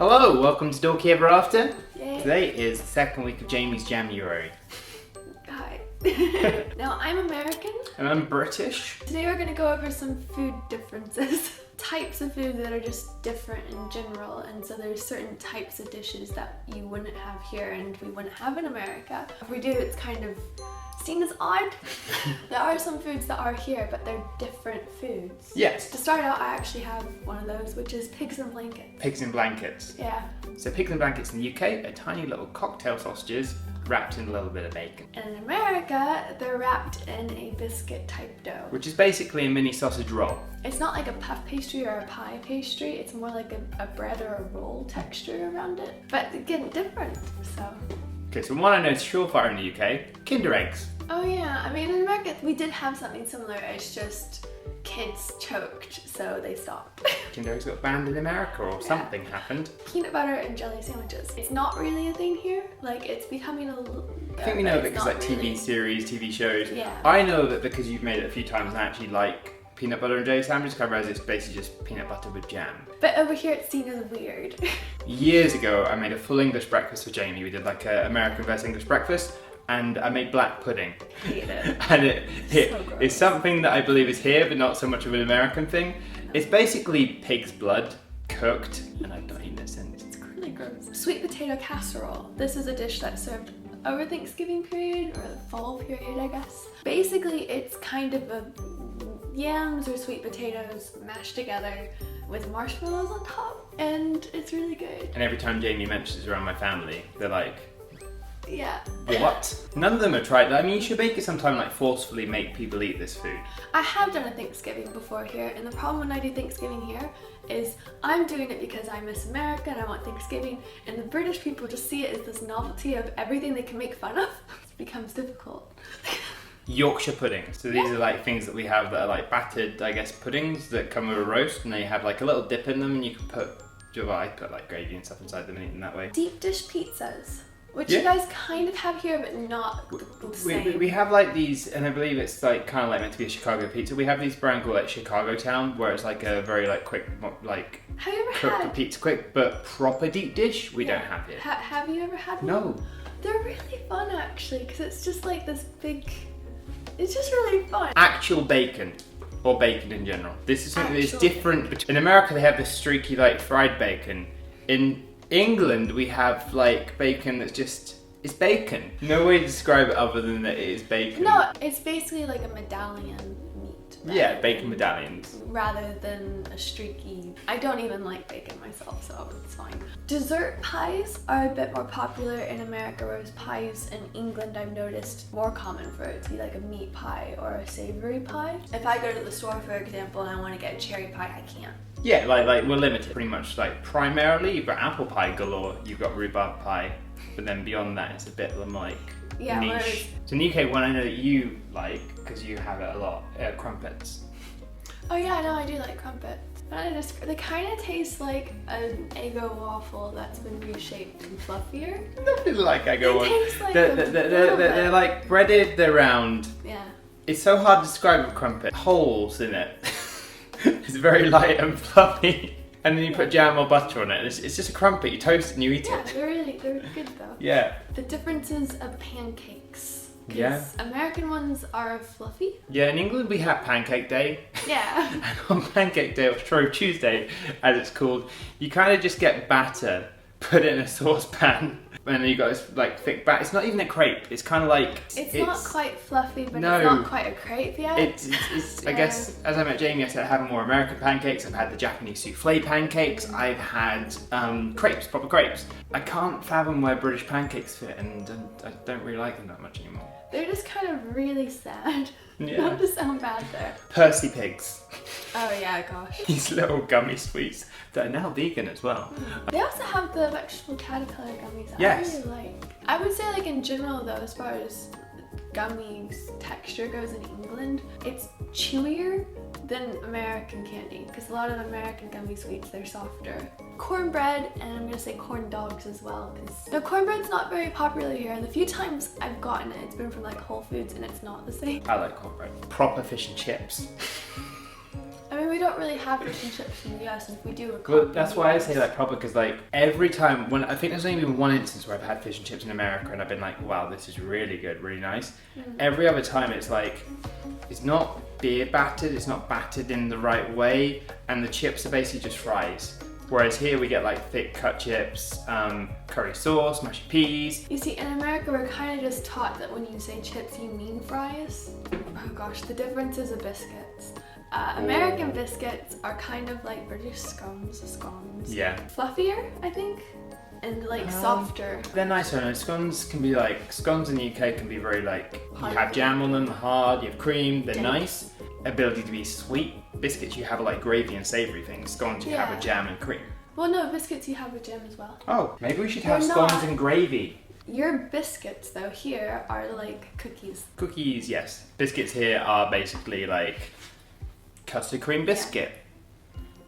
Hello, welcome to Dorky Ever After. Yay. Today is the second week of Jamie's January. Hi. Now, I'm American. And I'm British. Today we're going to go over some food differences. Types of food that are just different in general, and so there's certain types of dishes that you wouldn't have here and we wouldn't have in America. If we do, it's kind of seen as odd. There are some foods that are here, but they're different foods. Yes. To start out, I actually have one of those, which is pigs in blankets. Pigs in blankets. Yeah. So pigs in blankets in the UK are tiny little cocktail sausages wrapped in a little bit of bacon. And in America, they're wrapped in a biscuit type dough. Which is basically a mini sausage roll. It's not like a puff pastry or a pie pastry, it's more like a bread or a roll texture around it. But again, different, so. Okay, so one I know is surefire in the UK, Kinder Eggs. Oh yeah, I mean in America we did have something similar, it's just kids choked, so they stopped. Kinder Eggs got banned in America or something happened. Peanut butter and jelly sandwiches. It's not really a thing here, like it's becoming a little... I think we know that because like really. TV series, TV shows. Yeah. I know that because you've made it a few times and I actually like peanut butter and jelly sandwiches, because I realize it's basically just peanut butter with jam. But over here it's seen as weird. Years ago I made a full English breakfast for Jamie. We did like an American versus English breakfast, and I made black pudding. I hate it. And So it's something that I believe is here but not so much of an American thing. It's basically pig's blood cooked, and I've not eaten it since. It's really gross. Sweet potato casserole. This is a dish that's served over Thanksgiving period or the fall period, I guess. Basically, it's kind of a yams or sweet potatoes mashed together with marshmallows on top, and it's really good. And every time Jamie mentions it around my family, they're like, yeah. what? None of them have tried that. I mean, you should make it sometime, like forcefully make people eat this food. I have done a Thanksgiving before here, and the problem when I do Thanksgiving here is I'm doing it because I miss America and I want Thanksgiving, and the British people just see it as this novelty of everything they can make fun of. It becomes difficult. Yorkshire pudding. So these are like things that we have that are like battered, I guess, puddings that come with a roast, and they have like a little dip in them, and you can put like gravy and stuff inside them and eat them that way. Deep dish pizzas, which you guys kind of have here, but not the same. We have like these, and I believe it's like kind of like meant to be a Chicago pizza. We have these brand called like Chicago Town, where it's like a very like quick, like have you ever cook the had pizza quick, but proper deep dish we don't have here. Have you ever had one? No. They're really fun actually, because it's just like this big. It's just really fun. Actual bacon, or bacon in general. This is something that's Actual different. In America, they have this streaky like fried bacon. In England, we have like bacon that's just, it's bacon. No way to describe it other than that it is bacon. No, it's basically like a medallion meat. Yeah, bacon medallions. Rather than a streaky. I don't even like bacon myself, so it's fine. Dessert pies are a bit more popular in America, whereas pies in England I've noticed more common for it to be like a meat pie or a savory pie. If I go to the store, for example, and I want to get a cherry pie, I can't. Yeah, like we're limited pretty much. Like primarily, you've got apple pie galore, you've got rhubarb pie, but then beyond that, it's a bit like niche. So in the UK, one I know that you like because you have it a lot, crumpets. Oh yeah, no, I do like crumpets. But they kind of taste like an Eggo waffle that's been reshaped and fluffier. Nothing like Eggo waffle. Taste like they're like breaded, they're round. Yeah. It's so hard to describe a crumpet. Holes in it. It's very light and fluffy. And then you put jam or butter on it. It's just a crumpet. You toast it and you eat it. Yeah, they're good though. Yeah. The differences of pancakes. Yeah. American ones are fluffy. Yeah, in England we have Pancake Day. Yeah. And on Pancake Day, or Shrove Tuesday, as it's called, you kind of just get batter, put it in a saucepan, and then you got this like thick batter. It's not even a crepe. It's kind of like it's not quite fluffy, but no, it's not quite a crepe yet. It's I guess as I met Jamie, I said I have more American pancakes. I've had the Japanese souffle pancakes. I've had crepes, proper crepes. I can't fathom where British pancakes fit, and I don't really like them that much anymore. They're just kind of really sad. Yeah. Not to sound bad there. Percy pigs. Oh yeah, gosh. These little gummy sweets that are now vegan as well. They also have the vegetable caterpillar gummies. Yes. I really like. I would say like in general though, as far as gummies texture goes in England, it's chewier than American candy, because a lot of American gummy sweets, they're softer. Cornbread, and I'm gonna say corn dogs as well, because the cornbread's not very popular here, and the few times I've gotten it, it's been from like Whole Foods, and it's not the same. I like cornbread. Proper fish and chips. I mean, we don't really have fish and chips in the US, and if we do, well, that's why I say like proper, because like every time when I think there's only been one instance where I've had fish and chips in America and I've been like, wow, this is really good, really nice. Every other time it's like, it's not beer battered, it's not battered in the right way, and the chips are basically just fries. Whereas here we get like thick cut chips, curry sauce, mushy peas. You see, in America we're kind of just taught that when you say chips you mean fries. Oh gosh, the differences of biscuits. American biscuits are kind of like British scones. Yeah. Fluffier, I think, and like softer. They're nicer, and scones can be like, scones in the UK can be very like, you have jam on them, hard, you have cream, they're nice. Ability to be sweet. Biscuits you have like gravy and savoury things. Scones you have a jam and cream. Well, no, biscuits you have with jam as well. Oh, maybe we should have scones and gravy. Your biscuits though here are like cookies. Cookies, yes. Biscuits here are basically like custard cream biscuit.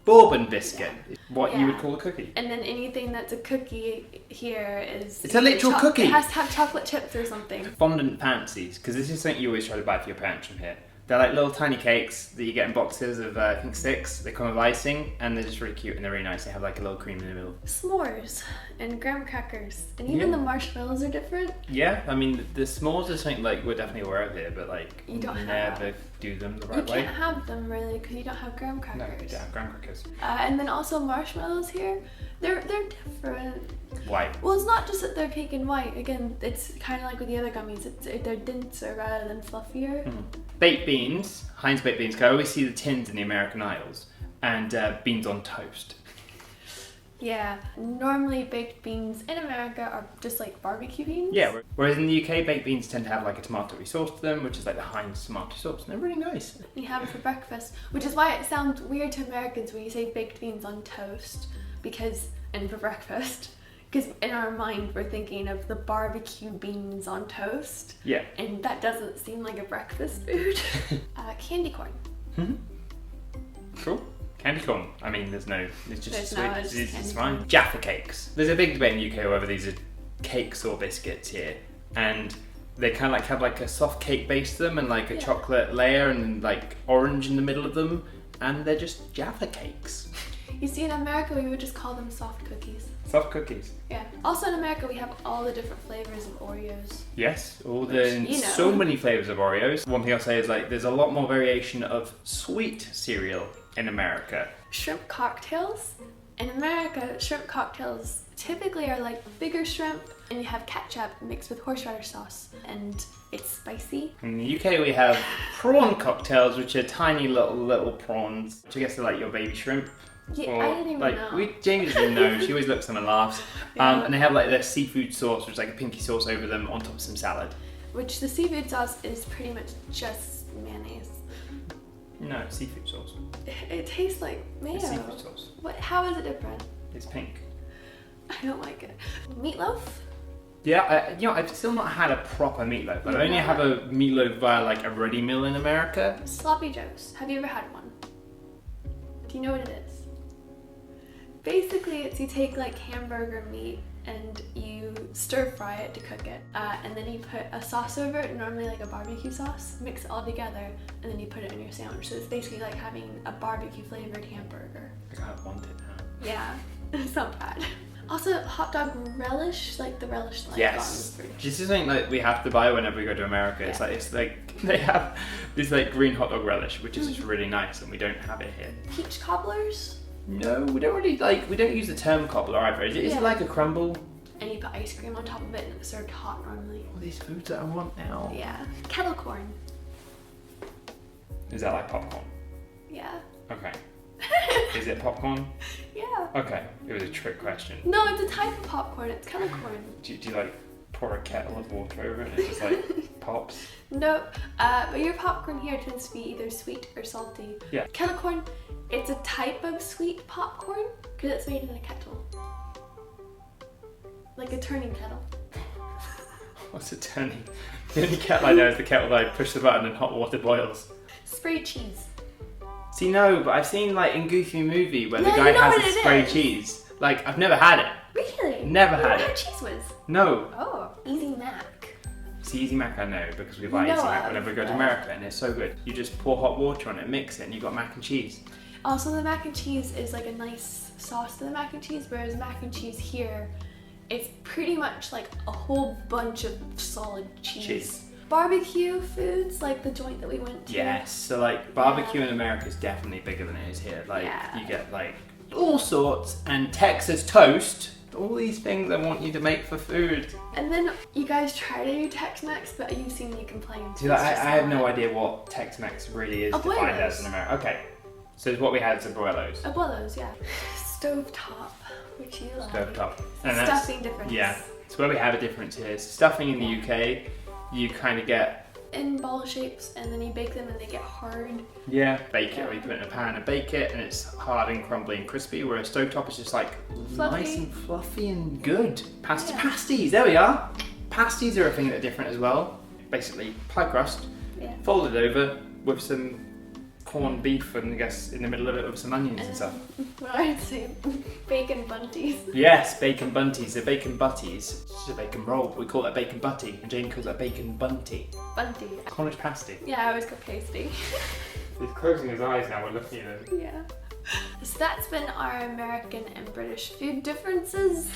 Bourbon biscuit, what you would call a cookie. And then anything that's a cookie here is... It's a literal cookie. It has to have chocolate chips or something. Fondant fancies, because this is something you always try to buy for your parents from here. They're like little tiny cakes that you get in boxes of, I think 6. They come with icing, and they're just really cute and they're really nice. They have like a little cream in the middle. S'mores and graham crackers, and even the marshmallows are different. Yeah, I mean the s'mores is something like we're definitely aware of here, but like you don't never do them the right way. You can't have them really because you don't have graham crackers. No, you don't have graham crackers. And then also marshmallows here, they're different. White. Well, it's not just that they're pink and white. Again, it's kind of like with the other gummies. They're denser rather than fluffier. Baked beans, Heinz baked beans. 'Cause I always see the tins in the American aisles, and beans on toast. Yeah, normally baked beans in America are just like barbecue beans. Yeah, whereas in the UK, baked beans tend to have like a tomatoey sauce to them, which is like the Heinz tomato sauce, and they're really nice. You have it for breakfast, which is why it sounds weird to Americans when you say baked beans on toast, and for breakfast. Because in our mind, we're thinking of the barbecue beans on toast. Yeah. And that doesn't seem like a breakfast food. Candy corn. Cool. Candy corn. I mean, it's just sweet. It's fine. Corn. Jaffa cakes. There's a big debate in the UK whether these are cakes or biscuits here. And they kind of like have like a soft cake base to them and like a chocolate layer and like orange in the middle of them. And they're just Jaffa cakes. You see, in America, we would just call them soft cookies. Soft cookies. Yeah. Also in America, we have all the different flavors of Oreos. Yes, so many flavors of Oreos. One thing I'll say is like there's a lot more variation of sweet cereal in America. Shrimp cocktails. In America, shrimp cocktails typically are like bigger shrimp, and you have ketchup mixed with horseradish sauce, and it's spicy. In the UK, we have prawn cocktails, which are tiny little prawns, which I guess are like your baby shrimp. Yeah, I didn't even know. Jamie doesn't know. She always looks at them and laughs. And they have like their seafood sauce, which is like a pinky sauce over them on top of some salad. Which the seafood sauce is pretty much just mayonnaise. No, it's seafood sauce. It tastes like mayo. It's seafood sauce. How is it different? It's pink. I don't like it. Meatloaf? Yeah, I've still not had a proper meatloaf. I only have a meatloaf via like a ready meal in America. Sloppy joes. Have you ever had one? Do you know what it is? Basically, it's you take like hamburger meat and you stir fry it to cook it, and then you put a sauce over it, normally like a barbecue sauce, mix it all together, and then you put it in your sandwich. So it's basically like having a barbecue flavored hamburger. I kind of want it now. Yeah, it's not bad. Also, hot dog relish, like the relish like yes. This is something like we have to buy whenever we go to America. Yeah. It's like they have this like green hot dog relish, which is just really nice, and we don't have it here. Peach cobblers? No, we don't use the term cobbler either. Is it like a crumble? And you put ice cream on top of it and it's served hot normally. All these foods that I want now. Yeah. Kettle corn. Is that like popcorn? Yeah. Okay. Is it popcorn? Yeah. Okay. It was a trick question. No, it's a type of popcorn. It's kettle corn. Do you like pour a kettle of water over it and it just like pops? Nope. But your popcorn here tends to be either sweet or salty. Yeah. Kettle corn, it's a type of sweet popcorn because it's made in a kettle. Like a turning kettle. What's a turning? The only kettle I know is the kettle that I push the button and hot water boils. Sprayed cheese. See, no, but I've seen like in Goofy movie where the guy has a sprayed cheese. Like, I've never had it. Really? Never had it. it. What cheese was? No. Oh, Easy Mac. See, Easy Mac I know because we buy Easy Mac whenever we go to America and it's so good. You just pour hot water on it, mix it, and you've got mac and cheese. Also, the mac and cheese is like a nice sauce to the mac and cheese, whereas mac and cheese here, it's pretty much like a whole bunch of solid cheese. Barbecue foods, like the joint that we went to. Yes, so like barbecue in America is definitely bigger than it is here. Like you get like all sorts, and Texas toast. All these things I want you to make for food. And then you guys try to do Tex-Mex, but you've seen me complain. Dude, I have no idea what Tex-Mex really is defined as in America. Okay, so what we had is abuelos. Abuelos, yeah. Stovetop, which you like. Stovetop. And stuffing difference. Yeah, it's where we have a difference here. So stuffing in the UK, you kind of get in ball shapes, and then you bake them and they get hard. Yeah, bake it, or you put it in a pan and bake it, and it's hard and crumbly and crispy, whereas stovetop is just like fluffy. Nice and fluffy and good. Pasties, there we are. Pasties are a thing that are different as well. Basically, pie crust, folded over with some corned beef, and I guess in the middle of it with some onions and stuff. What I'd say, bacon bunties. Yes, bacon bunties. They're bacon butties. It's just a bacon roll, but we call it a bacon butty, and Jane calls it a bacon bunty. Bunty. Cornish pasty. Yeah, I always go pasty. He's closing his eyes now, we're looking at him. Yeah. So that's been our American and British food differences.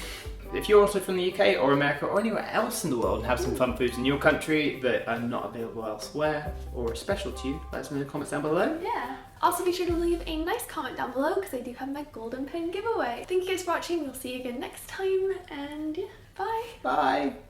If you're also from the UK or America or anywhere else in the world and have some fun foods in your country that are not available elsewhere or are special to you, let us know in the comments down below. Yeah. Also be sure to leave a nice comment down below because I do have my golden pen giveaway. Thank you guys for watching. We'll see you again next time, and yeah, bye. Bye.